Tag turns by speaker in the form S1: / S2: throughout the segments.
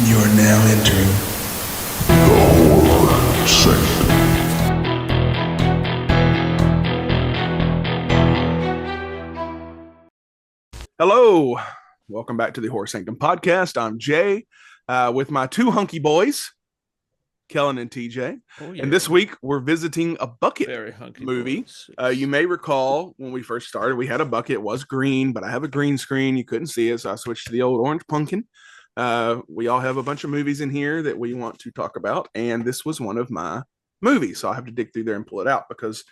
S1: You are now entering the horror Sanctum.
S2: Hello, welcome back to the Horror Sanctum podcast. I'm Jay, with my two hunky boys, Kelan and TJ.
S3: Oh, yeah.
S2: And this week we're visiting a bucket
S3: Very hunky
S2: movie.
S3: boys.
S2: You may recall when we first started, we had a bucket. It was green, but I have a green screen. You couldn't see it, so I switched to the old orange pumpkin. We all have a bunch of movies in here that we want to talk about, and this was one of my movies, so I have to dig through there and pull it out because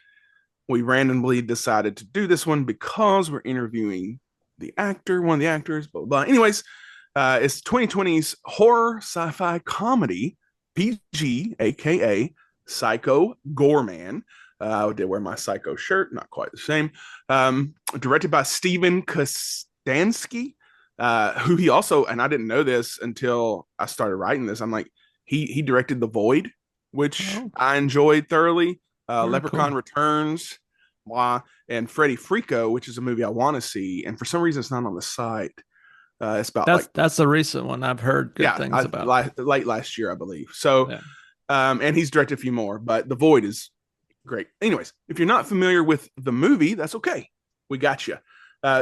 S2: we randomly decided to do this one because we're interviewing the actor, one of the actors, blah, blah, blah. Anyways, it's 2020's horror sci-fi comedy, PG, aka Psycho Goreman. I did wear my Psycho shirt, not quite the same. Directed by Steven Kostanski, who he also, and I didn't know this until I started writing this. I'm like, he directed The Void, which I enjoyed thoroughly. Leprechaun Returns, and Freddy Frico, which is a movie I want to see, and for some reason it's not on the site. It's about
S3: that's the recent one I've heard good things about.
S2: Late last year, I believe. So, and he's directed a few more, but The Void is great. Anyways, if you're not familiar with the movie, that's okay. We got you.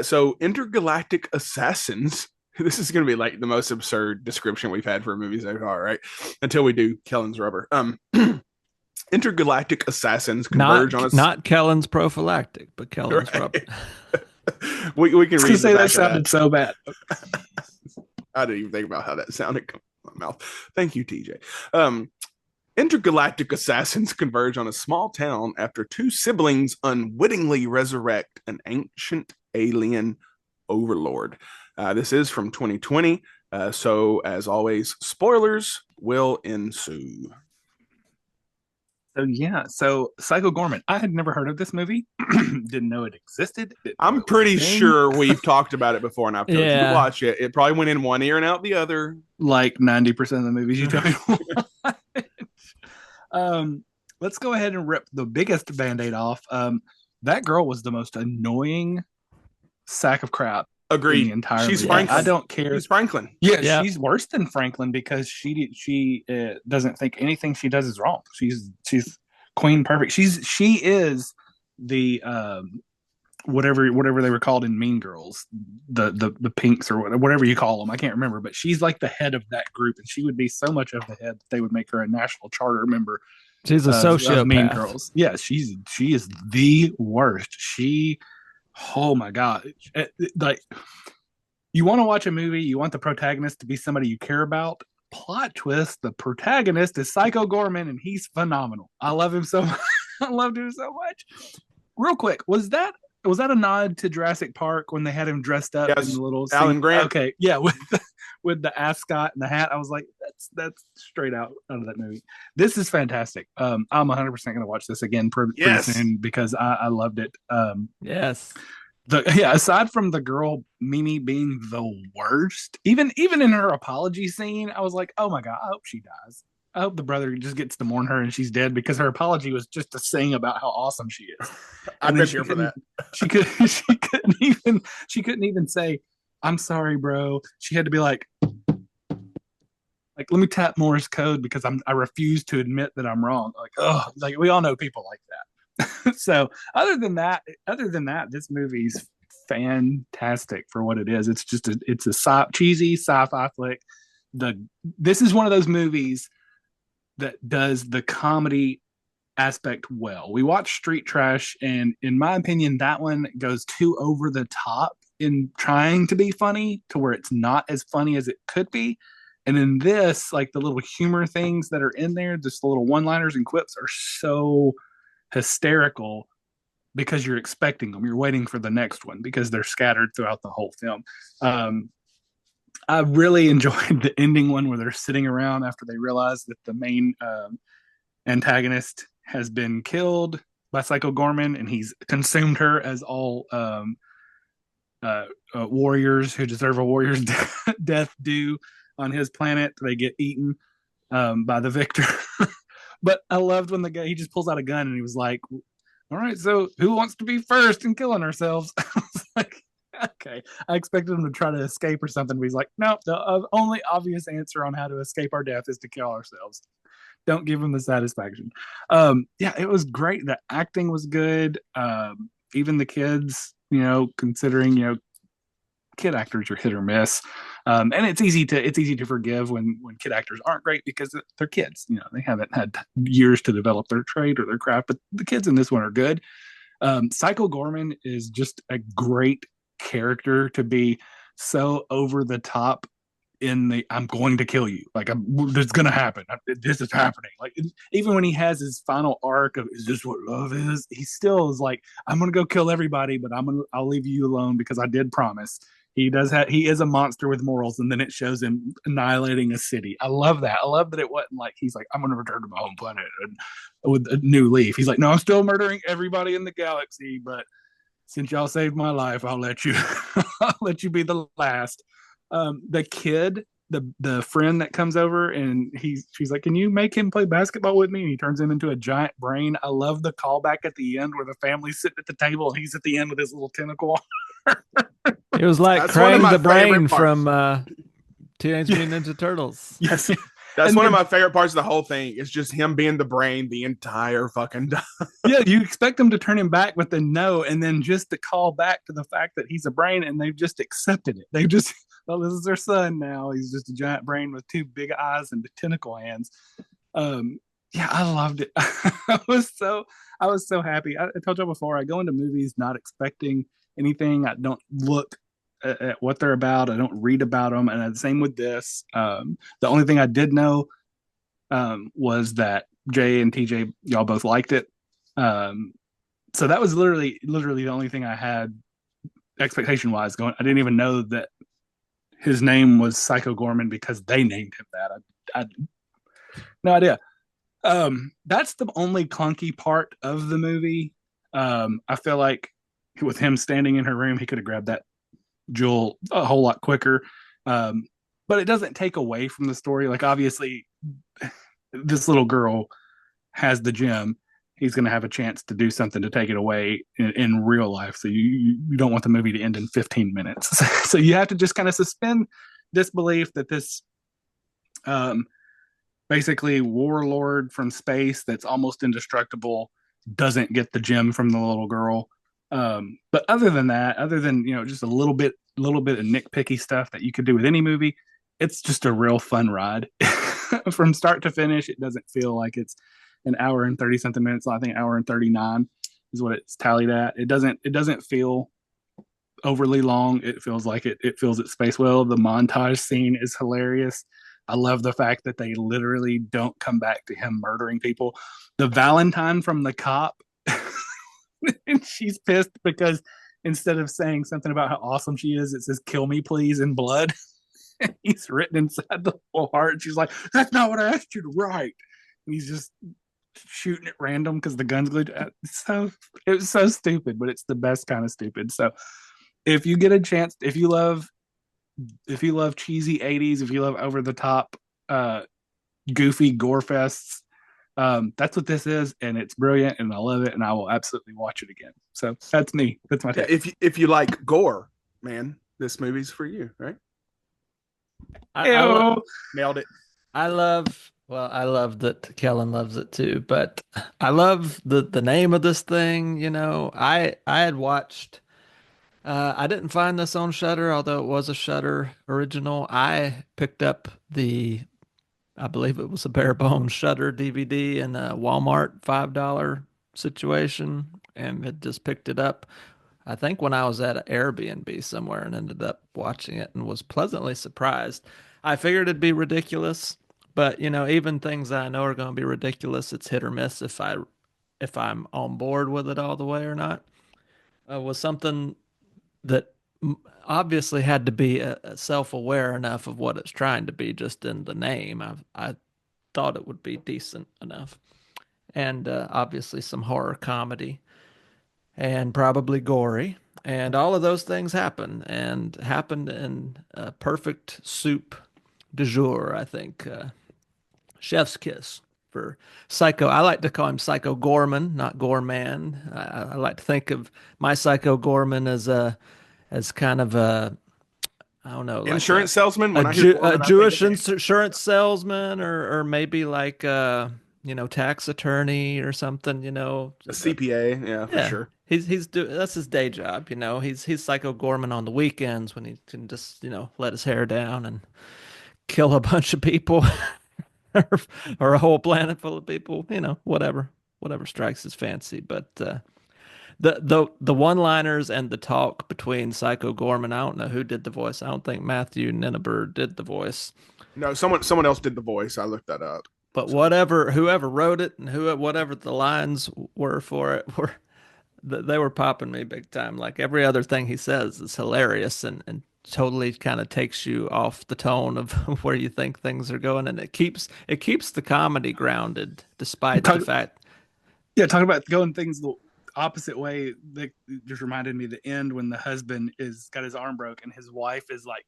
S2: So, Intergalactic Assassins. This is going to be like the most absurd description we've had for a movie so far, right? Until we do Kellen's Rubber. Intergalactic assassins converge on us.
S3: Not Kellen's prophylactic, but Kellen's rubber.
S2: we can read.
S4: Say that sounded so bad.
S2: I didn't even think about how that sounded coming out of my mouth. Thank you, TJ. Intergalactic assassins converge on a small town after two siblings unwittingly resurrect an ancient alien overlord. This is from 2020. So, as always, spoilers will ensue.
S4: So Psycho Goreman. I had never heard of this movie. Didn't know it existed.
S2: I'm pretty sure we've talked about it before, and I've told you to watch it. It probably went in one ear and out the other.
S4: Like 90% of the movies you tell me to watch. Let's go ahead and rip the biggest Band-Aid off. That girl was the most annoying sack of crap.
S2: Agreed. She's Franklin.
S4: I don't care.
S2: She's Franklin.
S4: Yeah, she's worse than Franklin because she doesn't think anything she does is wrong. She's Queen Perfect. She is the whatever they were called in Mean Girls, the Pinks or whatever you call them. I can't remember, but she's like the head of that group, and she would be so much of the head that they would make her a national charter member.
S3: She's a sociopath.
S4: Mean Girls. Yeah, she is the worst. Oh my God. Like, you want to watch a movie, you want the protagonist to be somebody you care about. Plot twist, the protagonist is Psycho Goreman, and he's phenomenal. I love him so much. I loved him so much. Real quick, was that a nod to Jurassic Park when they had him dressed up in the little
S2: Alan Grant?
S4: Okay, yeah, with the ascot and the hat. I was like, that's straight out of that movie. This is fantastic. I'm 100% going to watch this again pretty soon because I loved it.
S3: Yes.
S4: Aside from the girl Mimi being the worst, even in her apology scene, I was like, oh my God, I hope she dies. I hope the brother just gets to mourn her and she's dead, because her apology was just to sing about how awesome she is.
S2: I've been here for that.
S4: She couldn't even say, I'm sorry, bro. She had to be like, let me tap Morse code because I refuse to admit that I'm wrong. Like we all know people like that. So other than that, this movie's fantastic for what it is. It's just it's a cheesy sci-fi flick. This is one of those movies that does the comedy aspect well. We watch Street Trash, and in my opinion, that one goes too over the top in trying to be funny to where it's not as funny as it could be. And in this, like, the little humor things that are in there, just the little one-liners and quips are so hysterical because you're expecting them. You're waiting for the next one because they're scattered throughout the whole film. I really enjoyed the ending one where they're sitting around after they realize that the main antagonist has been killed by Psycho Goreman, and he's consumed her as all warriors who deserve a warrior's death do on his planet. They get eaten by the victor. But I loved when the guy, he just pulls out a gun and he was like, all right, so who wants to be first in killing ourselves? I was like, Okay. I expected him to try to escape or something, but he's like, no, the only obvious answer on how to escape our death is to kill ourselves. Don't give him the satisfaction. Yeah, it was great. The acting was good. Even the kids, considering, kid actors are hit or miss. And it's easy to forgive when kid actors aren't great because they're kids. They haven't had years to develop their trade or their craft, but the kids in this one are good. Psycho Goreman is just a great character to be so over the top in the I'm going to kill you. Like it's gonna happen. This is happening. Like even when he has his final arc of is this what love is? He still is like, I'm gonna go kill everybody, but I'll leave you alone because I did promise. He is a monster with morals, and then it shows him annihilating a city. I love that. I love that it wasn't like he's like, I'm gonna return to my home planet and with a new leaf. He's like, no, I'm still murdering everybody in the galaxy, but since y'all saved my life, I'll let you I'll let you be the last. The kid, the friend that comes over and she's like, can you make him play basketball with me? And he turns him into a giant brain. I love the callback at the end where the family's sitting at the table and he's at the end with his little tentacle.
S3: It was like Krang the brain from Teenage Mutant Ninja Turtles.
S4: Yes.
S2: That's one of my favorite parts of the whole thing. It's just him being the brain the entire fucking time.
S4: Yeah, you expect them to turn him back, but then no, and then just to call back to the fact that he's a brain, and they've just accepted it. They've just, well, this is their son now. He's just a giant brain with two big eyes and tentacle hands. Yeah, I loved it. I was so happy. I told you before, I go into movies not expecting anything. I don't look at what they're about. I don't read about them. And the same with this. The only thing I did know was that Jay and TJ, y'all both liked it. So that was literally the only thing I had expectation wise going. I didn't even know that his name was Psycho Goreman because they named him that. I no idea. That's the only clunky part of the movie. I feel like with him standing in her room, he could have grabbed that jewel a whole lot quicker. But it doesn't take away from the story. Like obviously this little girl has the gem. He's going to have a chance to do something to take it away in real life. So you don't want the movie to end in 15 minutes. So you have to just kind of suspend disbelief that this basically warlord from space that's almost indestructible doesn't get the gem from the little girl. But other than that, just a little bit of nitpicky stuff that you could do with any movie, it's just a real fun ride from start to finish. It doesn't feel like it's an hour and 30 something minutes. I think an hour and 39 is what it's tallied at. It doesn't feel overly long. It feels like it fills its space well. The montage scene is hilarious. I love the fact that they literally don't come back to him murdering people. The Valentine from the cop, and she's pissed because instead of saying something about how awesome she is, it says "kill me, please" in blood. He's written inside the whole heart. She's like, "That's not what I asked you to write." And he's just shooting at random because the gun's glued. It was so stupid, but it's the best kind of stupid. So if you get a chance, if you love cheesy 80s, if you love over the top goofy gore fests, that's what this is, and it's brilliant, and I love it, and I will absolutely watch it again. So that's me. That's my take.
S2: If you like gore, man, this movie's for you, right?
S3: I
S2: Nailed it.
S3: I love that Kelan loves it too, but I love the name of this thing. I had watched. I didn't find this on Shudder, although it was a Shudder original. I picked up I believe it was a bare bones Shudder DVD in a Walmart $5 situation, and had just picked it up. I think when I was at an Airbnb somewhere and ended up watching it and was pleasantly surprised. I figured it'd be ridiculous, but even things that I know are going to be ridiculous, it's hit or miss if I'm on board with it all the way or not. Was something that obviously had to be self-aware enough of what it's trying to be just in the name. I thought it would be decent enough. And obviously some horror comedy and probably gory. And all of those things happened in a perfect soup du jour, I think. Chef's kiss for Psycho. I like to call him Psycho Goreman, not Goreman. I like to think of my Psycho Goreman as as kind of a, I don't know, like
S2: Insurance salesman. When I hear Gorman,
S3: A
S2: I think
S3: Jewish
S2: of
S3: insurance salesman, or maybe like tax attorney or something.
S2: a CPA. Yeah, for
S3: Yeah,
S2: sure.
S3: that's his day job. He's Psycho Goreman on the weekends when he can just let his hair down and kill a bunch of people, or, or a whole planet full of people. Whatever strikes his fancy. But the one-liners and the talk between Psycho Goreman. I don't know who did the voice. I don't think Matthew Ninaber did the voice.
S2: No, someone else did the voice. I looked that up.
S3: But
S2: So
S3: whoever wrote it and whatever the lines were for it they were popping me big time. Like every other thing he says is hilarious and totally kind of takes you off the tone of where you think things are going, and it keeps the comedy grounded despite the fact.
S4: Yeah, talking about going things the opposite way. That just reminded me of the end when the husband is got his arm broke and his wife is like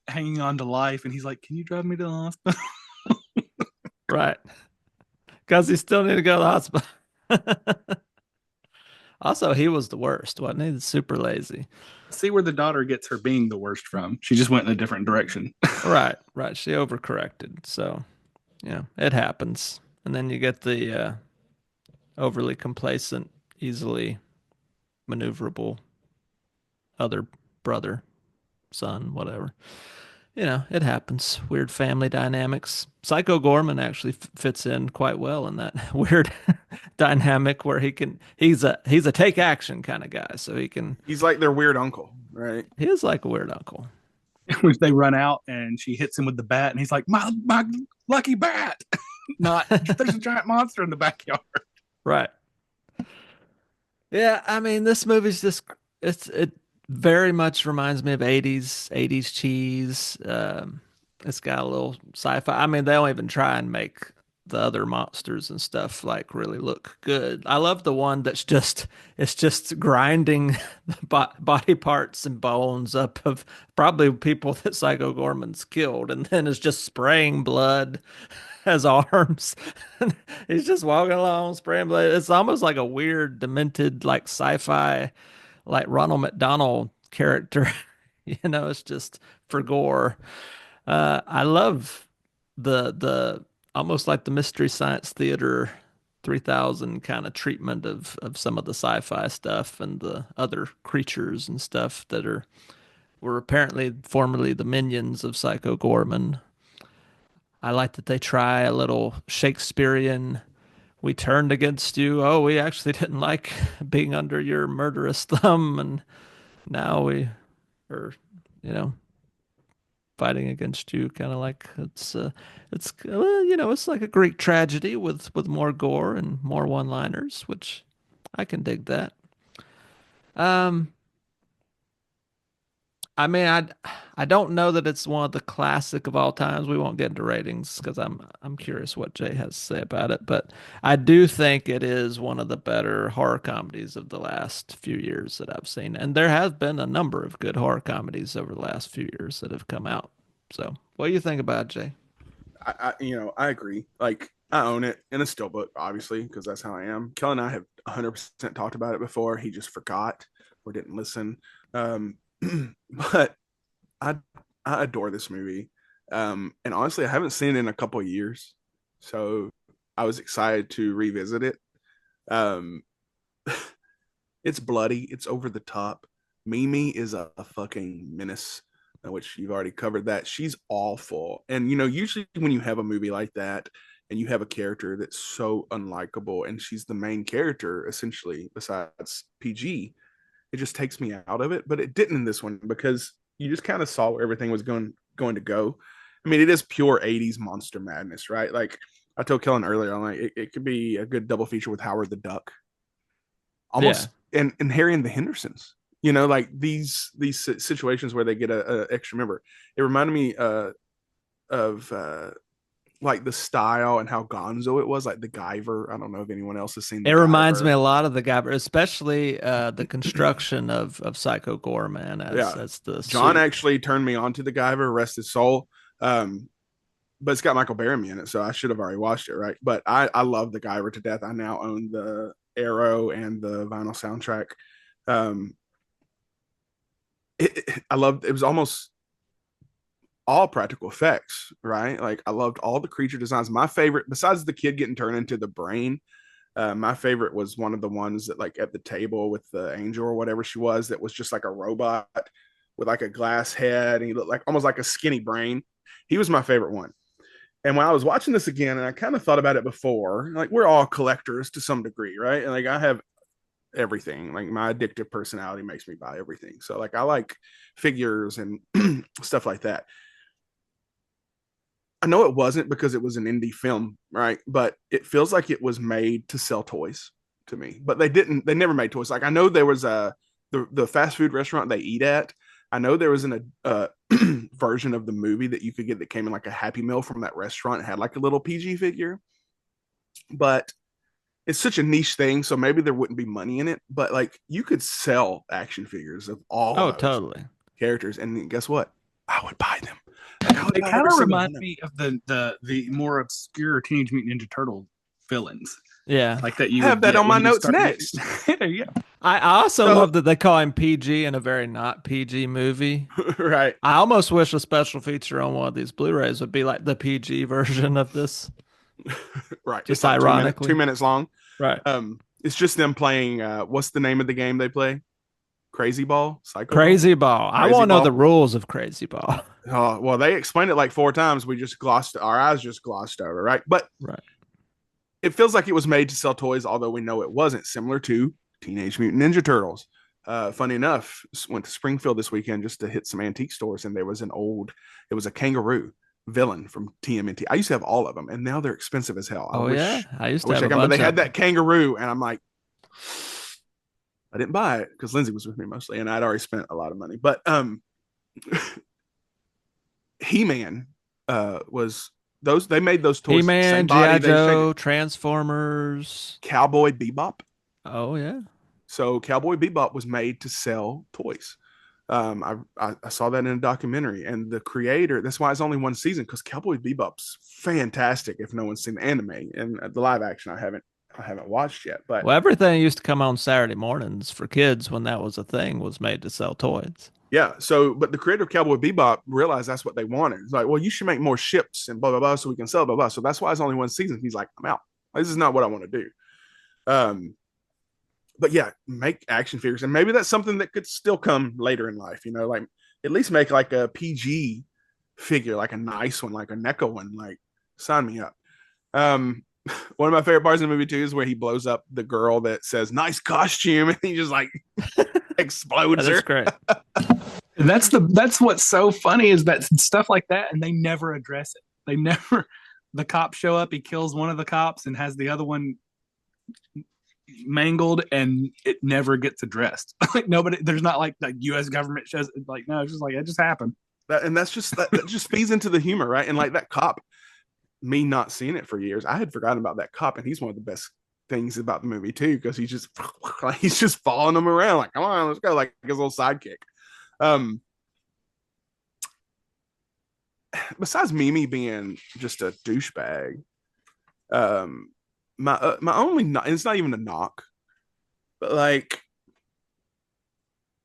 S4: hanging on to life, and he's like, "Can you drive me to the hospital?"
S3: Right. Because he still need to go to the hospital. Also, he was the worst, wasn't he? Super lazy.
S4: See where the daughter gets her being the worst from. She just went in a different direction.
S3: Right. She overcorrected. So, yeah, it happens. And then you get the overly complacent, easily maneuverable other brother, son, whatever. It happens. Weird family dynamics. Psycho Goreman actually fits in quite well in that weird dynamic where he's a take action kind of guy. So
S2: he's like their weird uncle, right?
S3: he is like a weird uncle.
S4: If they run out and she hits him with the bat, and he's like, "My lucky bat!" Not there's a giant monster in the backyard.
S3: Right. Yeah, I mean, this movie's just it very much reminds me of 80s cheese. It's got a little sci-fi. I mean, they don't even try and make the other monsters and stuff like really look good. I love the one that's just it's just grinding the body parts and bones up of probably people that Psycho Gorman's killed, and then is just spraying blood as arms. He's just walking along spraying blood. It's almost like a weird, demented, like sci-fi, like Ronald McDonald character. It's just for gore. I love the almost like the Mystery Science Theater 3000 kind of treatment of some of the sci-fi stuff and the other creatures and stuff that were apparently formerly the minions of Psycho Goreman. I like that they try a little Shakespearean. We turned against you. Oh, we actually didn't like being under your murderous thumb, and now we are, fighting against you. Kind of like it's like a Greek tragedy with more gore and more one-liners, which I can dig that. Um, I mean, I don't know that it's one of the classic of all times. We won't get into ratings because I'm curious what Jay has to say about it, but I do think it is one of the better horror comedies of the last few years that I've seen, and there have been a number of good horror comedies over the last few years that have come out. So, what do you think about it, Jay?
S2: I agree. Like, I own it in a steelbook, obviously, because that's how I am. Kelan and I have 100% talked about it before. He just forgot or didn't listen. But I adore this movie. And honestly, I haven't seen it in a couple of years. So I was excited to revisit it. It's bloody, it's over the top. Mimi is a fucking menace, which you've already covered that. She's awful. And usually when you have a movie like that and you have a character that's so unlikable and she's the main character essentially besides PG, it just takes me out of it. But it didn't in this one because you just kind of saw where everything was going to go. I mean, it is pure 80s monster madness, right? Like I told Kellen earlier, I'm like, it could be a good double feature with Howard the Duck. Almost, and Harry and the Hendersons. Like these situations where they get a extra member. It reminded me of like the style and how gonzo it was, like the Guyver. I don't know if anyone else has seen the
S3: It reminds
S2: Guyver.
S3: me a lot of the Guyver, especially the construction of Psycho Goreman as the
S2: John
S3: suit.
S2: actually turned me on to the Guyver, rest his soul. But it's got Michael Berryman in it, so I should have already watched it, right? But I love the Guyver to death. I now own the Arrow and the vinyl soundtrack. I loved it was almost all practical effects, right? Like I loved all the creature designs. My favorite, besides the kid getting turned into the brain, my favorite was one of the ones that like at the table with the angel or whatever she was, that was just like a robot with like a glass head, and he looked like almost like a skinny brain. He was my favorite one. And when I was watching this again, and I kind of thought about it before, like we're all collectors to some degree, right? And like I have everything. Like my addictive personality makes me buy everything. So like I like figures and stuff like that. I know it wasn't because it was an indie film, right? But it feels like it was made to sell toys to me. But they never made toys. Like I know there was the fast food restaurant they eat at. I know there was a version of the movie that you could get that came in like a Happy Meal from that restaurant. It had like a little PG figure. But it's such a niche thing, so maybe there wouldn't be money in it. But like you could sell action figures of all
S3: Oh,
S2: those
S3: totally.
S2: characters, and guess what? I would buy them. Like, I would
S4: They
S2: buy
S4: kind
S2: every
S4: of
S2: single
S4: remind
S2: one.
S4: me of the more obscure Teenage Mutant Ninja Turtle villains,
S3: Yeah.
S4: like that you
S2: I have
S4: would
S2: that
S4: get
S2: on my
S4: when you
S2: notes
S4: start
S2: next.
S4: getting- there you go.
S3: I also
S2: So-
S3: love that they call him PG in a very not PG movie.
S2: Right.
S3: I almost wish a special feature on one of these Blu-rays would be like the PG version of this.
S2: Right.
S3: Just
S2: It's like
S3: ironically.
S2: 2 minutes long.
S3: Right.
S2: It's just them playing what's the name of the game they play? Crazy Ball? Psycho
S3: Crazy Ball. I
S2: Crazy
S3: want to know
S2: Ball.
S3: the rules of Crazy Ball.
S2: Ball? Oh, well, they explained it like 4 times. We just our eyes just glossed over, right? But
S3: Right.
S2: it feels like it was made to sell toys, although we know it wasn't, similar to Teenage Mutant Ninja Turtles. Funny enough, went to Springfield this weekend just to hit some antique stores, and there was it was a kangaroo villain from TMNT. I used to have all of them, and now they're expensive as hell.
S3: Oh, yeah. I used
S2: I
S3: to
S2: wish
S3: have
S2: I
S3: a
S2: could, but
S3: bunch
S2: they
S3: of
S2: had
S3: them.
S2: that kangaroo, and I'm like, I didn't buy it because Lindsay was with me mostly, and I'd already spent a lot of money. But He-Man was those. They made those toys
S3: He-Man,
S2: same body.
S3: G.I.
S2: They
S3: Joe,
S2: shaped
S3: Transformers.
S2: Cowboy Bebop.
S3: Oh, yeah.
S2: So Cowboy Bebop was made to sell toys. I saw that in a documentary, and the creator. That's why it's only one season, because Cowboy Bebop's fantastic. If no one's seen the anime and the live action, I haven't watched yet. But
S3: Well, everything used to come on Saturday mornings for kids when that was a thing, was made to sell toys.
S2: yeah, so but the creator of Cowboy Bebop realized that's what they wanted. It's like, well, you should make more ships and blah blah blah, so we can sell blah blah. So that's why it's only one season. He's like, I'm out. This is not what I want to do. But yeah, make action figures, and maybe that's something that could still come later in life. Like at least make like a PG figure, like a nice one, like a NECA one. Like, sign me up. One of my favorite parts in the movie too is where he blows up the girl that says "nice costume" and he just like explodes
S3: That
S2: her.
S3: is great.
S4: That's what's so funny is that stuff like that, and they never address it. They never. The cops show up, he kills one of the cops, and has the other one mangled, and it never gets addressed. Like nobody, there's not like the U.S. government shows. Like no, it's just like it just happened.
S2: That just feeds into the humor, right? And like that cop, me not seeing it for years, I had forgotten about that cop, and he's one of the best things about the movie too, because he's just following them around, like, come on, let's go, like his little sidekick. Besides Mimi being just a douchebag, my only it's not even a knock, but like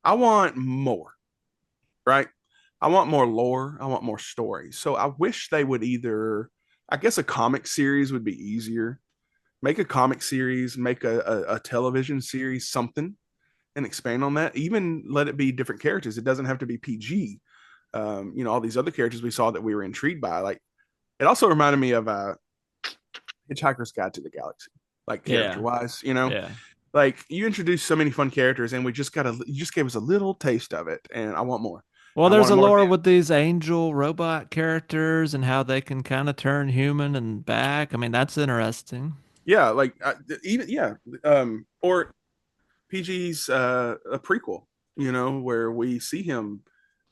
S2: I want more, right? I want more lore. I want more stories. So I wish they would I guess a comic series would be easier. Make a comic series, make a television series, something, and expand on that. Even let it be different characters. It doesn't have to be PG. All these other characters we saw that we were intrigued by. Like, it also reminded me of Hitchhiker's Guide to the Galaxy, like character wise.
S3: Yeah.
S2: Like you introduced so many fun characters, and you just gave us a little taste of it, and I want more.
S3: Well,
S2: I
S3: there's a
S2: want more
S3: lore
S2: of
S3: with these angel robot characters and how they can kind of turn human and back. I mean, that's interesting.
S2: Yeah, like or PG's a prequel, where we see him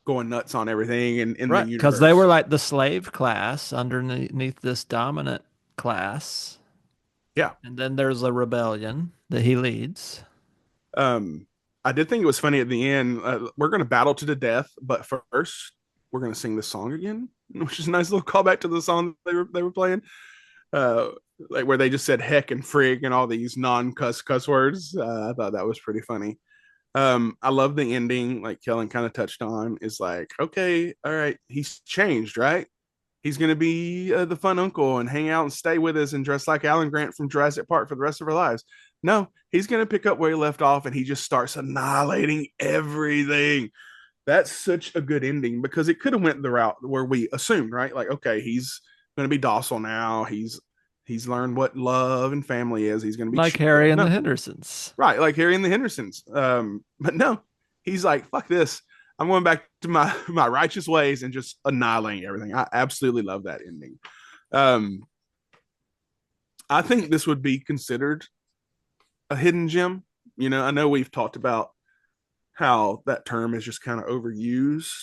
S2: going nuts on everything and in
S3: Right,
S2: the
S3: because
S2: universe.
S3: they were like the slave class underneath this dominant class.
S2: Yeah.
S3: And then there's a rebellion that he leads.
S2: I did think it was funny at the end. We're going to battle to the death, but first we're going to sing this song again, which is a nice little callback to the song they were playing. Like where they just said heck and frig and all these non-cuss words. I thought that was pretty funny. I love the ending, like Kellen kind of touched on, is like, okay, all right, he's changed, right? He's going to be the fun uncle and hang out and stay with us and dress like Alan Grant from Jurassic Park for the rest of our lives. No, he's going to pick up where he left off and he just starts annihilating everything. That's such a good ending because it could have went the route where we assumed, right? Like, okay, he's going to be docile now. He's learned what love and family is. He's going to be
S3: Like
S2: chill.
S3: Harry and the
S2: No,
S3: Hendersons.
S2: right, like Harry and the Hendersons. But no, he's like, fuck this. I'm going back to my righteous ways and just annihilating everything. I absolutely love that ending. Um, I think this would be considered a hidden gem. You know, I know we've talked about how that term is just kind of overused.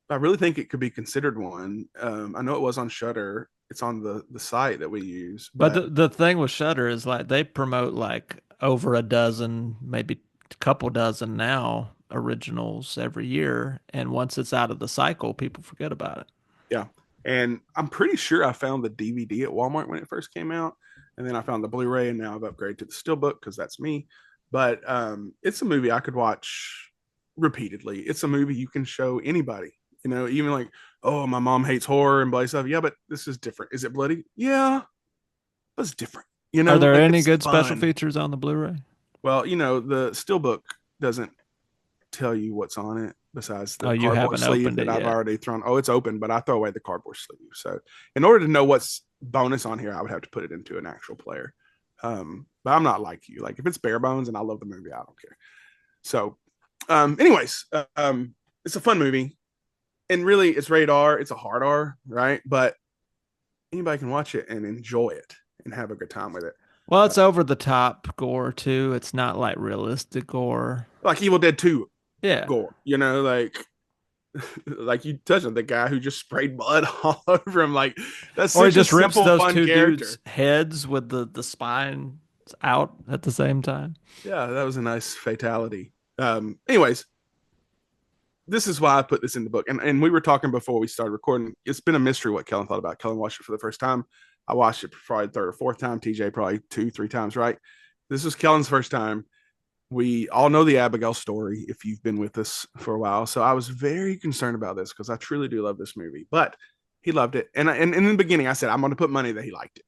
S2: I really think it could be considered one. I know it was on Shutter. It's on the site that we use,
S3: But
S2: but
S3: the thing with Shutter is like they promote like over a dozen, maybe a couple dozen now originals every year, and once it's out of the cycle, people forget about it.
S2: yeah. And I'm pretty sure I found the DVD at Walmart when it first came out. And then I found the Blu-ray and now I've upgraded to the Steelbook because that's me. But it's a movie I could watch repeatedly. It's a movie you can show anybody. You know, even like, oh, my mom hates horror and blah stuff. Yeah, but this is different. Is it bloody? Yeah, but it's different. You
S3: Are
S2: know,
S3: there
S2: like
S3: any
S2: it's
S3: good special
S2: fun.
S3: features on the Blu-ray?
S2: Well, you know, the Steelbook doesn't tell you what's on it besides
S3: Oh,
S2: the
S3: you
S2: cardboard
S3: haven't
S2: sleeve
S3: opened
S2: that
S3: it
S2: I've
S3: yet.
S2: already thrown. Oh, it's open, but I throw away the cardboard sleeve. So, in order to know what's bonus on here, I would have to put it into an actual player. But I'm not like you. Like if it's bare bones and I love the movie, I don't care. So, anyways, it's a fun movie, and really, it's rated R. It's a hard R, right? But anybody can watch it and enjoy it and have a good time with it.
S3: Well, it's over the top gore too. It's not like realistic gore.
S2: Like Evil Dead 2
S3: Yeah.
S2: gore, you know, like you touched on the guy who just sprayed blood all over him. Like that's
S3: Or he
S2: such a
S3: just rips
S2: simple,
S3: those
S2: fun
S3: two dudes'
S2: character.
S3: heads with the spine out at the same time.
S2: Yeah, that was a nice fatality. Anyways, this is why I put this in the book. And we were talking before we started recording. It's been a mystery what Kellen thought about. Kellen watched it for the first time. I watched it probably third or fourth time. TJ probably 2-3 times, right? This was Kellen's first time. We all know the Abigail story if you've been with us for a while. So I was very concerned about this because I truly do love this movie. But he loved it. And in the beginning, I said, I'm going to put money that he liked it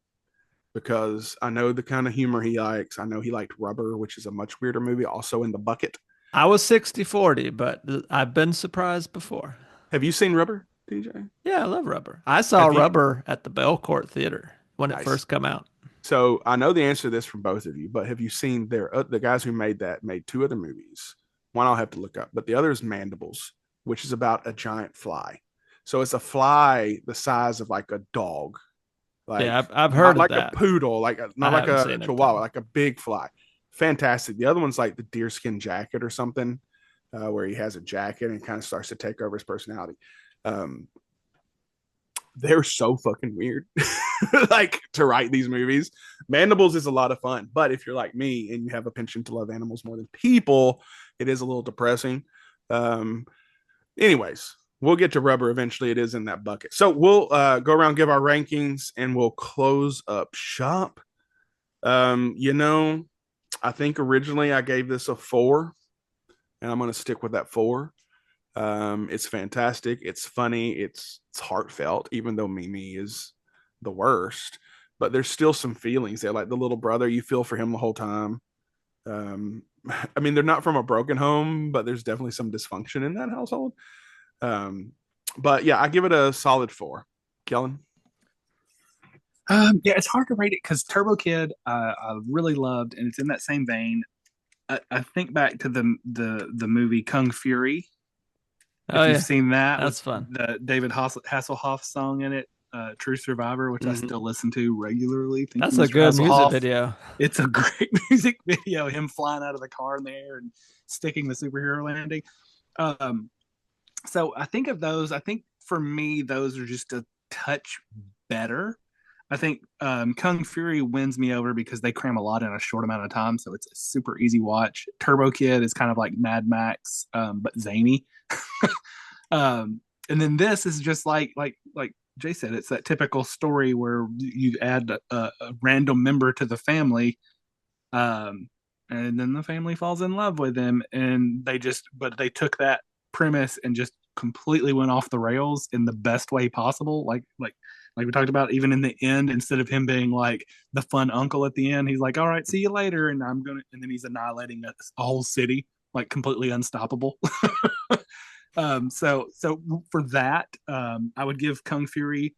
S2: because I know the kind of humor he likes. I know he liked Rubber, which is a much weirder movie, also in the bucket.
S3: I was 60-40, but I've been surprised before.
S2: Have you seen Rubber, TJ?
S3: Yeah, I love Rubber. I saw
S2: Have you?
S3: Rubber at the Belcourt Theater when it
S2: Nice.
S3: first come out.
S2: So I know the answer to this from both of you, but have you seen the guys who made that made two other movies? One I'll have to look up, but the other is Mandibles, which is about a giant fly. So it's a fly the size of like a dog, like
S3: Yeah, I've
S2: not
S3: heard of
S2: like
S3: that.
S2: a poodle, not like
S3: haven't
S2: a
S3: seen it,
S2: chihuahua,
S3: though.
S2: like a big fly. Fantastic. The other one's like the deerskin jacket or something, where he has a jacket and kind of starts to take over his personality. Um, they're so fucking weird like to write these movies. Mandibles is a lot of fun, but if you're like me and you have a penchant to love animals more than people, it is a little depressing. um Anyways, we'll get to Rubber eventually. It is in that bucket, so we'll go around, give our rankings, and we'll close up shop. You know, I think originally I gave this a 4 and I'm going to stick with that 4. It's fantastic. It's funny. It's heartfelt, even though Mimi is the worst. But there's still some feelings there, like the little brother. You feel for him the whole time. Um, I mean, they're not from a broken home, but there's definitely some dysfunction in that household. Um, but yeah, I give it a solid 4. Kellen?
S4: Yeah, it's hard to rate it because Turbo Kid, I really loved, and it's in that same vein. I think back to the movie Kung Fury.
S3: Oh,
S4: If you've
S3: yeah.
S4: seen that,
S3: That's
S4: with
S3: fun.
S4: the David Hasselhoff song in it, "True Survivor," which I
S2: Mhm.
S4: still listen to regularly. Thank
S3: That's
S4: you,
S3: a
S4: Mr.
S3: good music
S4: Hasselhoff.
S3: video.
S4: It's a great music video. Him flying out of the car in the air and sticking the superhero landing. So I think of those. I think for me, those are just a touch better. I think Kung Fury wins me over because they cram a lot in a short amount of time, so it's a super easy watch. Turbo Kid is kind of like Mad Max, but zany. And then this is just like Jay said, it's that typical story where you add a random member to the family, and then the family falls in love with him, and they took that premise and just completely went off the rails in the best way possible. Like we talked about, even in the end, instead of him being like the fun uncle at the end, he's like, all right, see you later, and and then he's annihilating a whole city, like completely unstoppable. So for that, I would give Kung Fury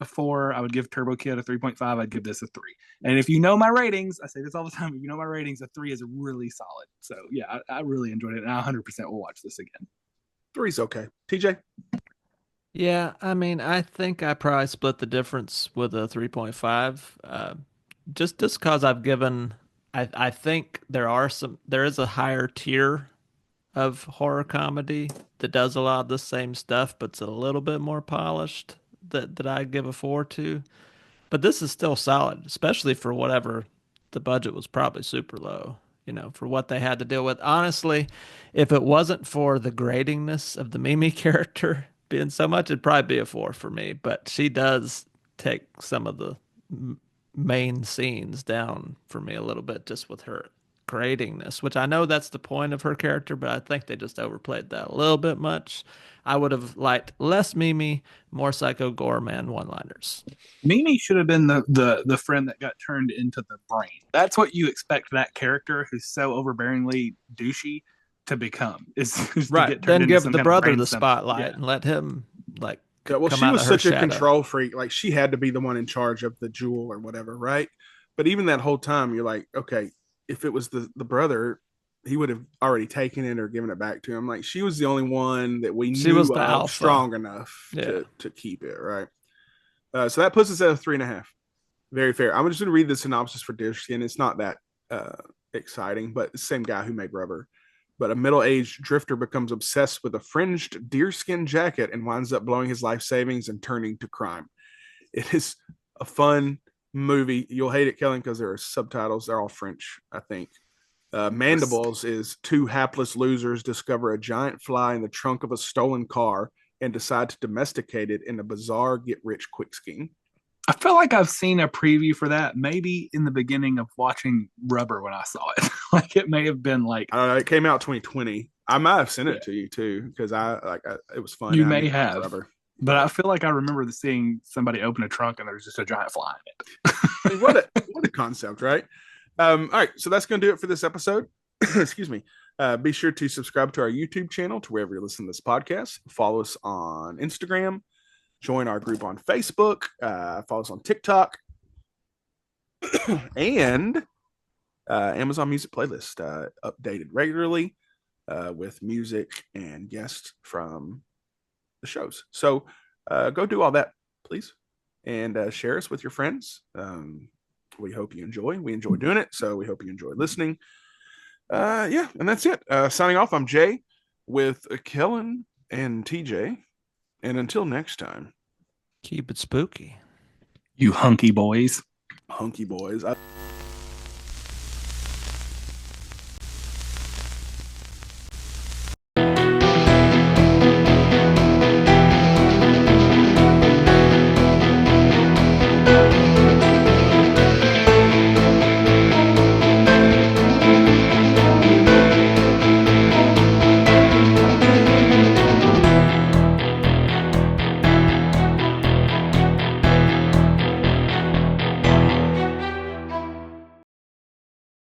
S4: a 4. I would give Turbo Kid a 3.5. I'd give this a 3. And if you know my ratings, I say this all the time. If you know my ratings, a 3 is really solid. So yeah, I really enjoyed it, and I 100% will watch this again.
S2: 3's okay. TJ?
S3: Yeah, I mean, I think I probably split the difference with a 3.5. Just because I think there is a higher tier of horror comedy that does a lot of the same stuff, but it's a little bit more polished that I give a 4 to. But this is still solid, especially for whatever the budget was probably super low, for what they had to deal with. Honestly, if it wasn't for the gratingness of the Mimi character being so much, it'd probably be a 4 for me. But she does take some of the main scenes down for me a little bit just with her gratingness, which I know that's the point of her character, but I think they just overplayed that a little bit much. I would have liked less Mimi, more Psycho Goreman one-liners.
S4: Mimi should have been the friend that got turned into the brain. That's what you expect that character who's so overbearingly douchey to become. Is
S3: right.
S4: To get
S3: Then
S4: turned
S3: give
S4: into
S3: the
S4: some
S3: brother
S4: kind of
S3: the
S4: brain cell.
S3: spotlight
S4: Yeah.
S3: and let him
S2: Yeah, well,
S3: come
S2: she
S3: out
S2: was
S3: of her
S2: such a
S3: shadow.
S2: control freak. Like, she had to be the one in charge of the jewel or whatever, right? But even that whole time, you're like, okay, if it was the brother, he would have already taken it or given it back to him. Like, she was the only one that we
S3: She
S2: knew
S3: was the
S2: of
S3: alpha.
S2: strong enough
S3: Yeah.
S2: to keep it, right? So that puts us at a 3.5. Very fair. I'm just going to read the synopsis for Deerskin. It's not that exciting, but the same guy who made Rubber. But a middle-aged drifter becomes obsessed with a fringed deerskin jacket and winds up blowing his life savings and turning to crime. It is a fun movie. You'll hate it, Kellen, because there are subtitles. They're all French, I think. Mandibles is 2 hapless losers discover a giant fly in the trunk of a stolen car and decide to domesticate it in a bizarre get-rich-quick scheme.
S4: I feel like I've seen a preview for that, maybe in the beginning of watching Rubber when I saw it. Like, it may have been like,
S2: I don't know. It came out 2020. I might have sent it to you too because it was fun.
S4: You
S2: I
S4: may
S2: mean,
S4: have.
S2: Rubber.
S4: But I feel like I remember seeing somebody open a trunk and there's just a giant fly in it.
S2: I mean, what a concept, right? All right, so that's going to do it for this episode. Excuse me. Be sure to subscribe to our YouTube channel, to wherever you listen to this podcast. Follow us on Instagram. Join our group on Facebook. Follow us on TikTok. And Amazon Music playlist, updated regularly with music and guests from the shows. So go do all that, please, and share us with your friends. We hope you enjoy. We enjoy doing it, so we hope you enjoy listening. Yeah, and that's it. Signing off, I'm Jay with Kellen and TJ. And until next time,
S3: keep it spooky.
S4: You hunky boys.
S2: hunky boys.